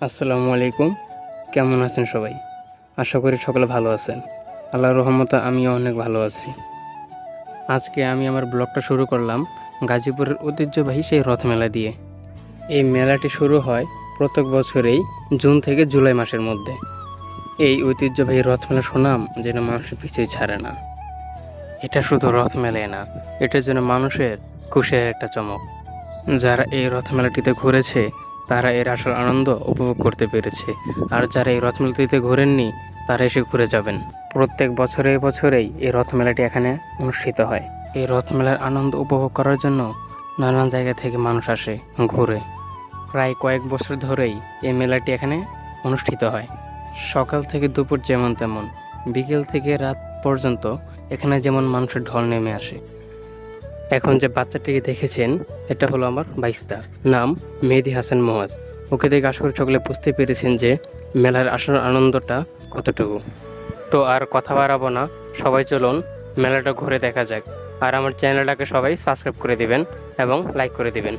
আসসালামু আলাইকুম। কেমন আছেন সবাই? আশা করি সকলে ভালো আছেন। আল্লাহর রহমতে আমিও অনেক ভালো আছি। আজকে আমি আমার ব্লগটা শুরু করলাম গাজীপুরের ঐতিহ্যবাহী সেই রথমেলা দিয়ে। এই মেলাটি শুরু হয় প্রত্যেক বছরেই জুন থেকে জুলাই মাসের মধ্যে। এই ঐতিহ্যবাহী রথমেলার সুনাম যেন মানুষের পিছুই ছাড়ে না। এটা শুধু রথমেলাই না, এটা যেন মানুষের খুশির একটা চমক। যারা এই রথমেলাটিতে ঘুরেছে তারা এর আসল আনন্দ উপভোগ করতে পেরেছে, আর যারা এই রথমেলাটিতে ঘোরেননি তারা এসে ঘুরে যাবেন। প্রত্যেক বছরেই এই রথমেলাটি এখানে অনুষ্ঠিত হয়। এই রথমেলার আনন্দ উপভোগ করার জন্য নানান জায়গা থেকে মানুষ আসে ঘুরে। প্রায় কয়েক বছর ধরেই এই মেলাটি এখানে অনুষ্ঠিত হয়। সকাল থেকে দুপুর যেমন তেমন, বিকেল থেকে রাত পর্যন্ত এখানে যেমন মানুষের ঢল নেমে আসে। এখন যে বাচ্চাটিকে দেখেছেন এটা হলো আমার ভাইস্তা, নাম মেহেদী হাসান মোয়াজ। ওকে দেখে আশা করি সকলে বুঝতে পেরেছেন যে মেলার আসল আনন্দটা কতটুকু। তো আর কথা বাড়াবো না, সবাই চলুন মেলাটা ঘুরে দেখা যাক। আর আমার চ্যানেলটাকে সবাই সাবস্ক্রাইব করে দিবেন এবং লাইক করে দিবেন।